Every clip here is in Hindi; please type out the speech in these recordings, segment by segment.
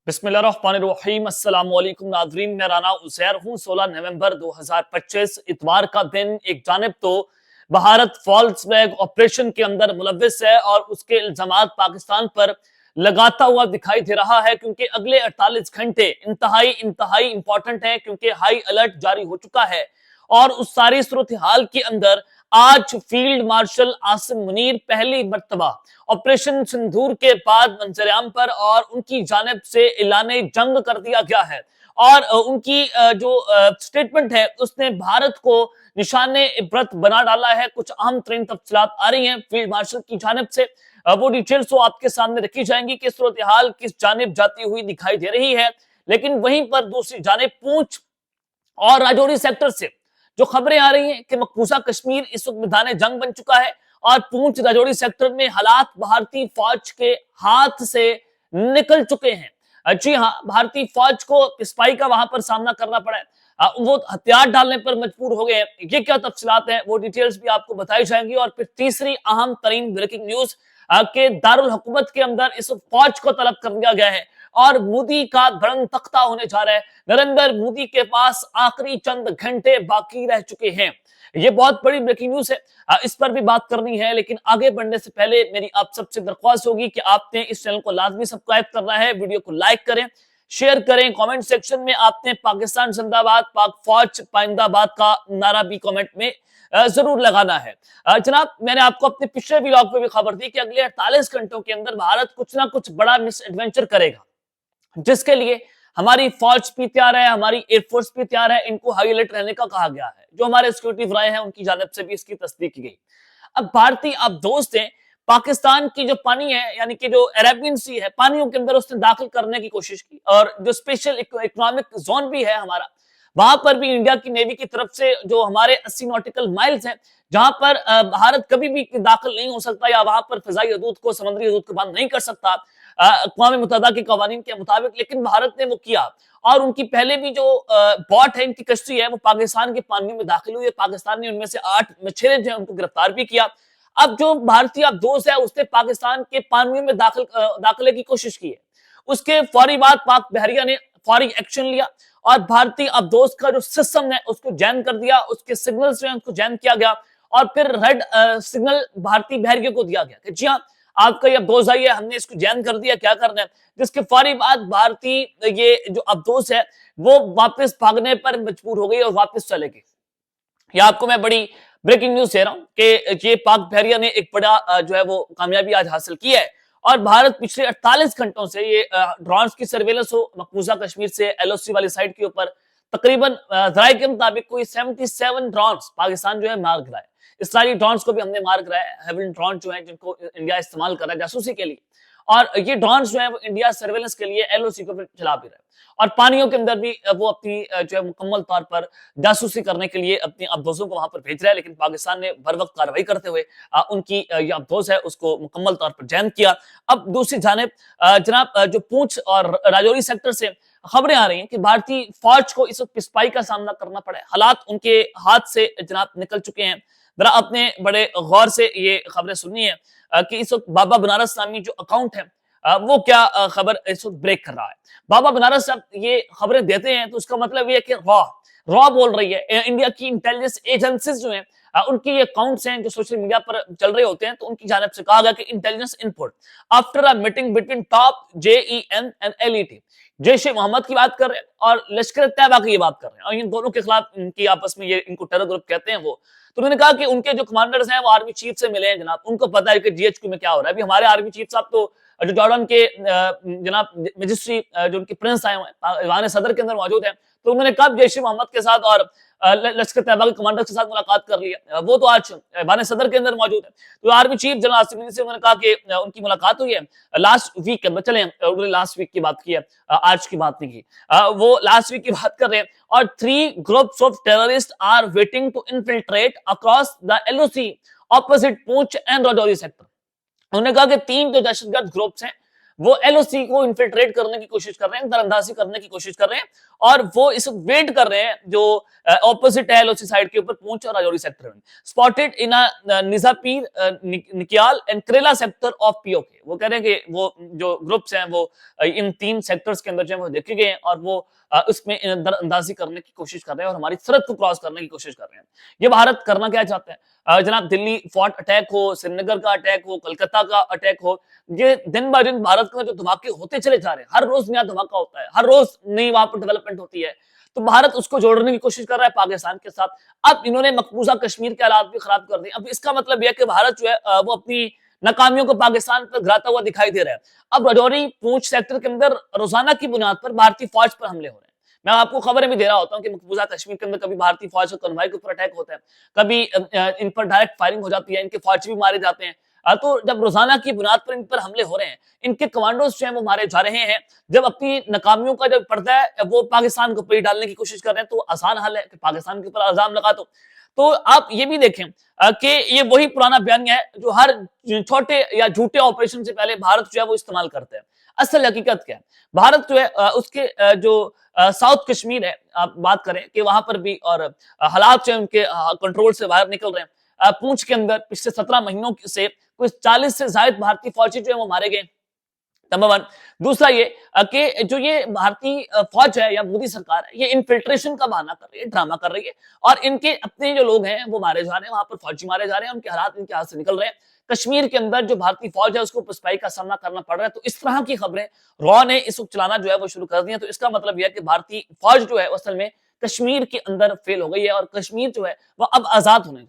बिस्मिल्लाहिर्रहमानिर्रहीम अस्सलाम वालेकुम नाज़रीन, मैं राना उज़ैर हूँ। 16 नवंबर 2025 इतवार का दिन। एक जानिब तो भारत फॉल्स फ्लैग ऑपरेशन के अंदर मुलव्विस है और उसके इल्जामात पाकिस्तान पर लगाता हुआ दिखाई दे रहा है, क्योंकि अगले 48 घंटे इंतहाई इंतहाई इंपॉर्टेंट है, क्योंकि हाई अलर्ट जारी हो चुका है। और उस सारी सूरत हाल के अंदर आज फील्ड मार्शल आसिम मुनीर पहली मर्तबा ऑपरेशन सिंदूर के बाद मंजरेआम पर और उनकी जानिब से ऐलाने जंग कर दिया गया है। और उनकी जो स्टेटमेंट है उसने भारत को निशाने इबरत बना डाला है। कुछ अहम तरीन तफसीलात आ रही हैं फील्ड मार्शल की जानिब से। वो डिटेल्स तो आपके सामने रखी जाएंगी कि सूरत हाल किस जानिब जाती हुई दिखाई दे रही है। लेकिन वहीं पर दूसरी जानिब पूंछ और राजौरी सेक्टर से जो खबरें आ रही हैं कि मकबूजा कश्मीर इस वक्त मैदान जंग बन चुका है और पूंछ राजौरी सेक्टर में हालात भारतीय फौज के हाथ से निकल चुके हैं। जी हाँ, भारतीय फौज को पिस्पाई का वहां पर सामना करना पड़ा है। वो हथियार डालने पर मजबूर हो गए हैं। ये क्या तफसीलात हैं वो डिटेल्स भी आपको बताई जाएंगी। और फिर तीसरी अहम तरीन ब्रेकिंग न्यूज के दारुल हुकूमत के अंदर इस फौज को तलब कर लिया गया है और मोदी का धड़न तख्ता होने जा रहा है। नरेंद्र मोदी के पास आखिरी चंद घंटे बाकी रह चुके हैं। ये बहुत बड़ी ब्रेकिंग न्यूज है, इस पर भी बात करनी है। लेकिन आगे बढ़ने से पहले मेरी आप सबसे दरख्वास्त होगी कि आपने इस चैनल को लाजमी सब्सक्राइब करना है, वीडियो को लाइक करें, शेयर करें। कमेंट सेक्शन में आपने पाकिस्तान जिंदाबाद, पाक फौज पाइंदाबाद का नारा भी कमेंट में जरूर लगाना है। जनाब, मैंने आपको अपने पिछले व्लॉग में भी खबर दी कि अगले 48 घंटों के अंदर भारत कुछ ना कुछ बड़ा मिस एडवेंचर करेगा, जिसके लिए हमारी फौज भी तैयार है, हमारी एयरफोर्स भी तैयार है। इनको हाई अलर्ट रहने का कहा गया है। जो हमारे सिक्योरिटी फराए हैं उनकी जानिब से भी इसकी तस्दीक की गई। अब भारतीय आप दोस्त हैं, पाकिस्तान की जो पानी है यानी कि जो अरेबियन सी है, पानियों के अंदर उसने दाखिल करने की कोशिश की। और जो स्पेशल इकोनॉमिक जोन भी है हमारा, वहां पर भी इंडिया की नेवी की तरफ से जो हमारे 80 नॉटिकल माइल्स हैं, जहां पर भारत कभी भी दाखिल नहीं हो सकता या वहां पर फिजाई हदूद को, समुद्री हदूद को बंद नहीं कर सकता अक़वाम मुत्तहिदा के कवानीन के मुताबिक। लेकिन भारत ने वो किया और उनकी पहले भी जो बॉट है, इनकी कश्ती है, वो पाकिस्तान के पानियों में दाखिल हुई है। पाकिस्तान ने उनमें से 8 मछेरे जो है उनको गिरफ्तार भी किया। अब जो भारतीय अब दोस्त है उसने पाकिस्तान के पानियों में दाखिले की कोशिश की है। उसके फौरी बाद पाक बहरिया ने फौरी एक्शन लिया और भारतीय अब दोस्त का जो सिस्टम है उसको जैम कर दिया, उसके सिग्नल जो है उसको जैम किया गया और फिर रेड सिग्नल भारतीय बहरिया को दिया गया कि जी हाँ, आपका ये अब्दोस आई है, हमने इसको जैन कर दिया, क्या करना है। जिसके फौरी बाद भारतीय ये जो अब्दोस है वो वापस भागने पर मजबूर हो गई और वापस चले गए। ये आपको मैं बड़ी ब्रेकिंग न्यूज दे रहा हूं कि ये पाक बहरिया ने एक बड़ा जो है वो कामयाबी आज हासिल की है। और भारत पिछले 48 घंटों से ये ड्रोन्स की सर्वेलेंस हो मकबूजा कश्मीर से एलओसी वाली साइड के ऊपर, तकरीबन जराये के मुताबिक कोई 77 ड्रोन्स पाकिस्तान जो है मार गिराए। इसराइली ड्रोन्स को भी हमने मार गिराया है, हेवन ड्रोन जो है जिनको इंडिया इस्तेमाल कर रहा है जासूसी के लिए। और ये ड्रोन्स जो है वो इंडिया सर्वेलेंस के लिए एलओसी को चला भी रहा है और पानियों के अंदर भी वो अपनी जो है मुकम्मल तौर पर जासूसी करने के लिए अपने अब्दोसों को वहां पर भेज रहा है। लेकिन पाकिस्तान ने बर वक्त कार्रवाई करते हुए उनकी ये अब्दोस है उसको मुकम्मल तौर पर जैन किया। अब दूसरी जानिब जनाब जो पूंछ और राजौरी सेक्टर से खबरें आ रही हैं कि भारतीय फौज को इस वक्त पिस्पाई का सामना करना पड़ा है। हालात उनके हाथ से जनाब निकल चुके हैं। जरा अपने बड़े गौर से ये खबरें सुननी है कि इस वक्त बाबा बनारस नामी जो अकाउंट है वो क्या खबर इस वक्त ब्रेक कर रहा है। बाबा बनारस जब ये खबरें देते हैं तो उसका मतलब ये है कि रॉ बोल रही है। इंडिया की इंटेलिजेंस एजेंसीज जो हैं उनके ये अकाउंट्स हैं जो सोशल मीडिया पर चल रहे होते हैं, तो उनकी जानिब से कहा गया कि intelligence input after a meeting between top JEM and LET, Jaish e Mohammed की बात कर रहे हैं और लश्कर तैयबा की ये बात कर रहे हैं और इन दोनों के खिलाफ इनकी आपस में ये इनको टेरर ग्रुप कहते हैं वो। तो उन्होंने कहा कि उनके जो कमांडर्स हैं वो आर्मी चीफ से मिले हैं जनाब, उनको पता है कि जीएचक्यू में क्या हो रहा है। अभी हमारे आर्मी चीफ साहब तो जो जॉर्डन के जनाब मजिस्ट्री जो उनके प्रिंस आए हुए हैं ईवान सदर के अंदर मौजूद है, तो उन्होंने कब जैश ए मोहम्मद के साथ और लश्कर तैयबा के कमांडर के साथ मुलाकात कर ली है, वो तो आज ईवान सदर के अंदर मौजूद है। तो army chief general Asim Munir से उन्होंने कहा कि उनकी मुलाकात हुई है लास्ट वीक के अंदर। चले उन्होंने लास्ट वीक की बात की है, आज की बात नहीं की, वो लास्ट वीक की बात कर रहे हैं। और 3 groups of terrorist are waiting to infiltrate across the LOC opposite Poonch and Rajouri sector. उन्होंने कहा कि 3 जो दहशतगर्द ग्रुप्स हैं वो एलओसी को इन्फिल्ट्रेट करने की कोशिश कर रहे हैं, दरअंदाजी करने की कोशिश कर रहे हैं और वो इस वेट कर रहे हैं जो ऑपोजिट है एलओसी साइड के ऊपर पूंछ और राजौरी सेक्टर में। स्पॉटेड इन निजापीर निकियाल एंड करेला सेक्टर ऑफ पीओके। है। वो कह रहे हैं कि वो जो ग्रुप्स हैं वो इन 3 सेक्टर्स के अंदर जो है वो देखे गए हैं और वो उसमें अंदाजी करने की कोशिश कर रहे हैं और हमारी सरहद को क्रॉस करने की कोशिश कर रहे हैं। ये भारत करना क्या चाहता है? जनाब, दिल्ली फोर्ट अटैक हो, श्रीनगर का अटैक हो, कलकत्ता का अटैक हो, ये दिन ब दिन भारत में जो धमाके होते चले जा रहे हैं, हर रोज नया धमाका होता है, हर रोज नई वहां पर डेवलपमेंट होती है। तो भारत उसको जोड़ने की कोशिश कर रहा है पाकिस्तान के साथ। अब इन्होंने मकबूजा कश्मीर के हालात भी खराब कर दिए। अब इसका मतलब यह है कि भारत जो है वो अपनी नाकामियों को पाकिस्तान पर गिराता हुआ दिखाई दे रहा है। अब राजौरी, पूंछ सेक्टर के अंदर रोजाना की बुनियाद पर भारतीय फौज पर हमले हो रहे हैं। मैं आपको खबरें भी दे रहा होता हूं कि मकबूजा कश्मीर के अंदर कभी भारतीय फौज के कन्वॉय के ऊपर अटैक होता है, कभी इन पर डायरेक्ट फायरिंग हो जाती है, इनके फौज भी मारे जाते हैं। तो जब रोजाना की बुनियाद पर इन पर हमले हो रहे हैं, इनके कमांडोज जो है वो मारे जा रहे हैं, जब अपनी नाकामियों का जब पर्दा है वो पाकिस्तान के ऊपर ही डालने की कोशिश कर रहे हैं, तो आसान हल है कि पाकिस्तान के ऊपर इल्जाम लगा दो। तो आप ये भी देखें कि ये वही पुराना बयानिया है जो हर छोटे या झूठे ऑपरेशन से पहले भारत जो है वो इस्तेमाल करते हैं। असल हकीकत क्या है? भारत जो है उसके जो साउथ कश्मीर है, आप बात करें कि वहां पर भी और हालात जो है उनके कंट्रोल से बाहर निकल रहे हैं। पूंछ के अंदर पिछले 17 महीनों से कुछ 40 से ज्यादा भारतीय फौजी जो है वो मारे गए। Number one. दूसरा ये कि जो ये भारतीय फौज है या मोदी सरकार है, ये इन्फिल्ट्रेशन का बहाना कर रही है, ड्रामा कर रही है और इनके अपने जो लोग हैं वो मारे जा रहे हैं, वहां पर फौजी मारे जा रहे हैं, उनके हालात इनके हाथ से निकल रहे हैं। कश्मीर के अंदर जो भारतीय फौज है उसको पुष्पाई का सामना करना पड़ रहा है। तो इस तरह की खबरें रॉ ने इस वक्त चलाना जो है वो शुरू कर दी है। तो इसका मतलब यह है कि भारतीय फौज जो है असल में कश्मीर के अंदर फेल हो गई है और कश्मीर जो है वो अब आजाद होने जा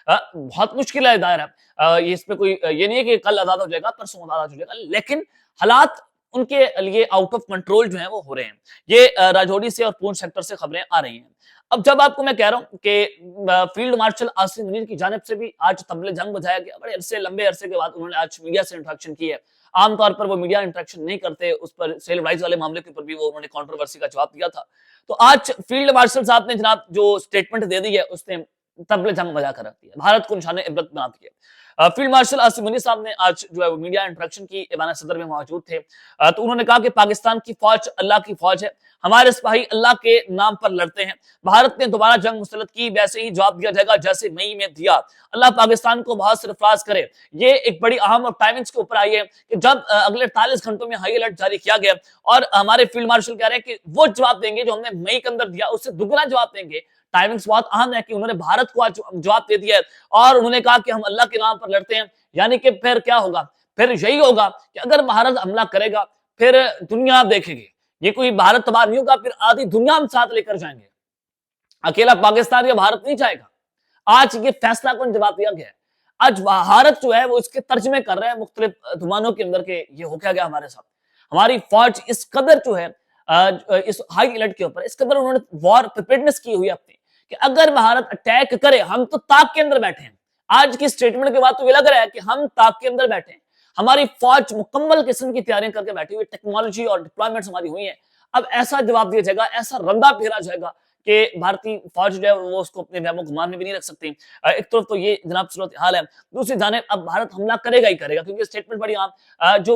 रहा है। बहुत मुश्किल है दायरा, ये इसमें कोई ये नहीं है कि कल आजाद हो जाएगा, परसों आजाद हो जाएगा, लेकिन हालात उनके लिए आउट ऑफ कंट्रोल जो है वो हो रहे हैं। ये राजौरी से और पूंछ सेक्टर से खबरें आ रही हैं। अब जब आपको मैं कह रहा हूं कि फील्ड मार्शल आसिम मुनीर की जानिब से भी आज तबले जंग बजाया गया, बड़े अरसे लंबे अरसे के बाद उन्होंने आज मीडिया से इंटरेक्शन की है। आमतौर पर वो मीडिया इंटरेक्शन नहीं करते, उस पर सेल राइज वाले मामले के ऊपर भी वो उन्होंने कंट्रोवर्सी का जवाब दिया था। तो आज फील्ड मार्शल साहब ने जनाब जो स्टेटमेंट दे दी है उसने तबले जंग बजा कर रख दिया, भारत को निशाने इबरत बना दिया। फील्ड मार्शल आसिम मुनीर साहब ने आज जो है वो मीडिया इंटरेक्शन की, ऐवान सदर में मौजूद थे। तो उन्होंने कहा कि पाकिस्तान की फौज अल्लाह की फौज है, हमारे सिपाही अल्लाह के नाम पर लड़ते हैं। भारत ने दोबारा जंग मुसल्लत की, वैसे ही जवाब दिया जाएगा जैसे मई में दिया। अल्लाह पाकिस्तान को बहुत सरफराज करे। ये एक बड़ी अहम और टाइमिंग्स के ऊपर आई है कि जब अगले 48 घंटों में हाई अलर्ट जारी किया गया और हमारे फील्ड मार्शल कह रहे हैं कि वो जवाब देंगे जो हमने मई के अंदर दिया, उससे दुगना जवाब देंगे। टाइमिंग्स बहुत अहम है कि उन्होंने भारत को आज जवाब दे दिया है और उन्होंने कहा कि हम अल्लाह के नाम पर लड़ते हैं। यानी कि फिर क्या होगा? फिर यही होगा कि अगर भारत हमला करेगा फिर दुनिया देखेगी। ये कोई भारत तबाह नहीं होगा, फिर आधी दुनिया हम साथ लेकर जाएंगे। अकेला पाकिस्तान या भारत नहीं जाएगा। आज ये फैसला कौन जवाब दिया गया है। आज भारत जो है वो इसके तर्जमे कर रहे हैं मुख्तलिफ जुबानों के अंदर के ये हो क्या गया हमारे साथ। हमारी फौज इस कदर जो है इस हाई अलर्ट के ऊपर इस कदर उन्होंने वॉर प्रिपेयर्डनेस की हुई अपनी कि अगर भारत अटैक करे हम तो ताक के अंदर बैठे हैं। आज की स्टेटमेंट के बाद तो ये लग रहा है कि हम ताक के अंदर बैठे हैं। हमारी फौज मुकम्मल किस्म की तैयारियां करके बैठी हुई, टेक्नोलॉजी और डिप्लॉयमेंट्स हमारी हुई है। अब ऐसा जवाब दिया जाएगा, ऐसा रंदा फेरा जाएगा कि भारतीय फौज जो है वो उसको अपने महमो गुमान में भी नहीं रख सकती। एक तरफ तो ये जनाब सूरत हाल है, दूसरी जानिब अब भारत हमला करेगा ही करेगा क्योंकि स्टेटमेंट बड़ी आम जो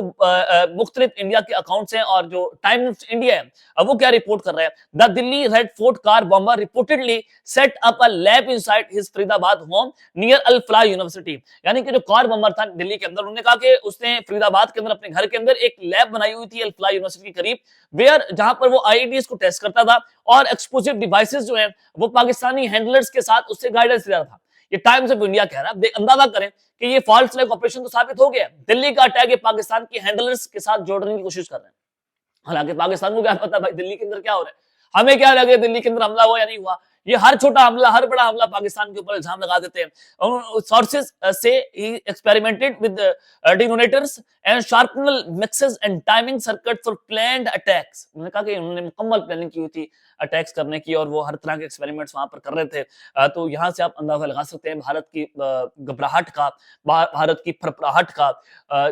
मुख्तलिफ इंडिया के अकाउंट्स हैं और जो टाइम्स इंडिया है वो क्या रिपोर्ट कर रहा है। The Delhi Red Fort car bomber reportedly set up a lab inside his Faridabad home near Al Falah university. यानी कि जो कार बॉम्बर था दिल्ली के अंदर, उन्होंने कहा कि उसने फरीदाबाद के अंदर अपने घर के अंदर एक लैब बनाई हुई थी अल फलाह यूनिवर्सिटी के करीब, वेयर जहां पर वो आईईडीज को टेस्ट करता था और एक्सप्लोसिव डिवाइसेस जो हैं वो पाकिस्तानी हैंडलर्स के साथ उससे गाइडेंस ले रहा था। ये टाइम्स ऑफ इंडिया कह रहा है। अंदाजा करें कि ये फॉल्स फ्लैग ऑपरेशन तो साबित हो गया। दिल्ली का अटैक ये पाकिस्तान की हैंडलर्स के साथ जोड़ने की कोशिश कर रहे हैं। हालांकि पाकिस्तान को क्या पता भाई दिल्ली के अंदर क्या हो रहा है। हमें क्या लगे दिल्ली के अंदर हमला हुआ या नहीं हुआ। ये हर छोटा हमला, हर बड़ा हमला पाकिस्तान के ऊपर इल्जाम लगा देते हैं। सोर्सेस से ही experimented with detonators and shrapnel mixes and timing circuit for planned attacks. उन्होंने कहा कि उन्होंने मुकम्मल प्लानिंग की हुई थी अटैक्स करने की और वो हर तरह के एक्सपेरिमेंट्स वहां पर कर रहे थे। तो यहाँ से आप अंदाजा लगा सकते हैं भारत की घबराहट का, भारत की फरफराहट का,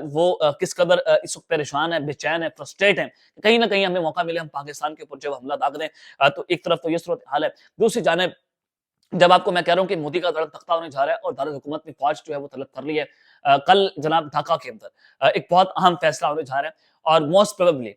वो किस कदर इस वक्त परेशान है, बेचैन है, फ्रस्ट्रेट है। कहीं ना कहीं हमें मौका मिले हम पाकिस्तान के ऊपर जब हमला दाग दें। तो एक तरफ तो ये सूरत हाल है, दूसरी जानिब जब आपको मैं कह रहा हूं कि मोदी का दर तख्ता होने जा रहा है और दारुल हुकूमत ने फौज जो है वो तलब कर ली है। कल जनाब ढाका के अंदर एक बहुत अहम फैसला होने जा रहा है और मोस्ट प्रोबेबली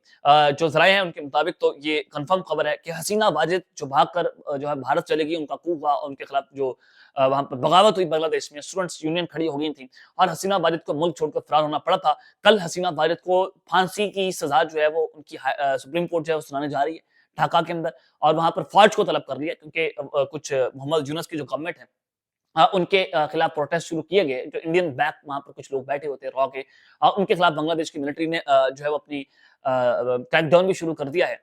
जो ज़राए हैं उनके मुताबिक तो ये कंफर्म खबर है कि हसीना वाजिद जो भागकर जो है भारत चली गई, उनका कूप हुआ, उनके खिलाफ जो वहाँ पर बगावत हुई बांग्लादेश में, स्टूडेंट्स यूनियन खड़ी हो गई थी और हसीना वाजिद को मुल्क छोड़कर फरार होना पड़ा था। कल हसीना वाजिद को फांसी की सज़ा जो है वो उनकी सुप्रीम कोर्ट जो है वो सुनाने जा रही है ढाका के अंदर और वहाँ पर फौज को तलब कर लिया क्योंकि कुछ मोहम्मद यूनुस की जो गवर्नमेंट है उनके खिलाफ प्रोटेस्ट शुरू किए गए। जो इंडियन बैक वहाँ पर कुछ लोग बैठे होते हैं रॉ के उनके खिलाफ बांग्लादेश की मिलिट्री ने जो है वो अपनी क्रैकडाउन भी शुरू कर दिया है।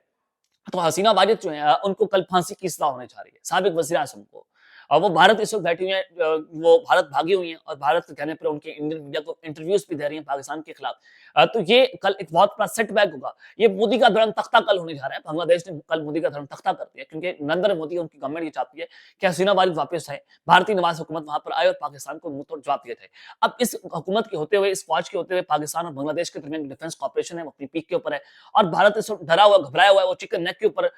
तो हसीना वाजिद जो है उनको कल फांसी की सजा होने जा रही है, साबिक वज़ीर-ए-आज़म को। और वो भारत इस वक़्त बैठी हुई हैं वो भारत भागी हुई हैं और भारत के कहने पर उनके इंडियन मीडिया को इंटरव्यूज़ भी दे रही हैं पाकिस्तान के खिलाफ। तो ये कल एक बहुत बड़ा सेटबैक होगा। ये मोदी का धर्म तख्ता कल होने जा रहा है। बांग्लादेश ने कल मोदी का धर्म तख्ता कर दिया क्योंकि नरेंद्र मोदी उनकी गवर्नमेंट ये चाहती है कि हसीना वाजिद वापस आए, भारतीय नवाज़ हुकूमत वहाँ पर आए और पाकिस्तान को मुँहतोड़ जवाब दिया जाए। अब इस हुकूमत के होते हुए, इस फ़ौज के होते हुए पाकिस्तान और बांग्लादेश के दरमियान डिफेंस कॉपरेशन है, वो अपनी पीक के ऊपर है और भारत इस वक़्त डरा हुआ, घबराया हुआ है, वो चिकन नेक के ऊपर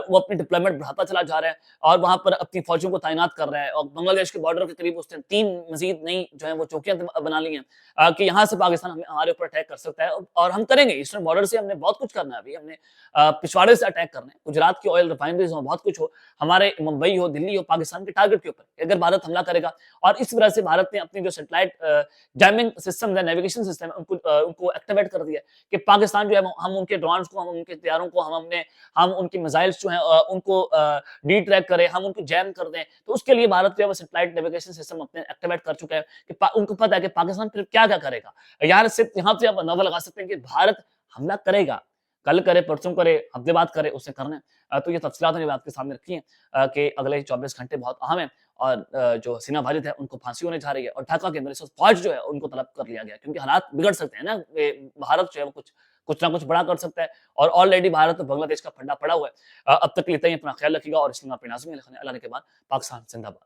वो अपनी डिप्लॉयमेंट बढ़ाता चला जा रहा है और वहाँ पर अपनी फौजियों को तैनात कर रहा है और बांग्लादेश के बॉर्डर के करीब उसने 3 मज़ीद नई जो है वो चौकियाँ बना ली हैं कि यहाँ से पाकिस्तान हमारे ऊपर अटैक कर सकता है और हम करेंगे। ईस्टर्न बॉर्डर से हमने बहुत कुछ करना है अभी, हमने पिछवाड़े से अटैक करना है। गुजरात की ऑयल रिफाइनरीज़ हो, बहुत कुछ हो, हमारे मुंबई हो, दिल्ली हो, पाकिस्तान के टारगेट के ऊपर अगर भारत हमला करेगा और इस वजह से भारत ने अपनी जो सैटेलाइट जैमिंग सिस्टम है, नेविगेशन सिस्टम है, उनको एक्टिवेट कर दिया है कि पाकिस्तान जो है हम उनके ड्रोन्स को, हम उनके तैयारों को, हम उनकी मिसाइल्स जो हैं उनको डी-ट्रैक करें, हम उनको जैम कर दें। तो उसके लिए भारत जो है वो सैटेलाइट नेविगेशन सिस्टम अपने एक्टिवेट कर चुका है कि उनको पता है कि पाकिस्तान फिर क्या-क्या करेगा। यहाँ से आप अंदाज़ा लगा सकते हैं कि भारत हमला करेगा। कल करे, परसों करे, हफ्ते बाद करे, उसे करना है। तो ये तफ़सीलात मैंने आपके सामने रखी हैं कि अगले 24 घंटे बहुत अहम हैं और जो हसीना वाजिद है उनको फांसी होने जा रही है और ढाका के अंदर इस वक़्त फ़ौज जो है उनको तलब कर लिया गया है क्योंकि हालात बिगड़ सकते हैं ना। भारत जो है वो कुछ ना कुछ बड़ा कर सकता है और ऑलरेडी भारत और बांग्लादेश का फंडा पड़ा हुआ है। अब तक के लिए इतना ही, अपना ख्याल रखिएगा और इस्लाम पे नाज़िम अल्लाह ने के बाद पाकिस्तान ज़िंदाबाद।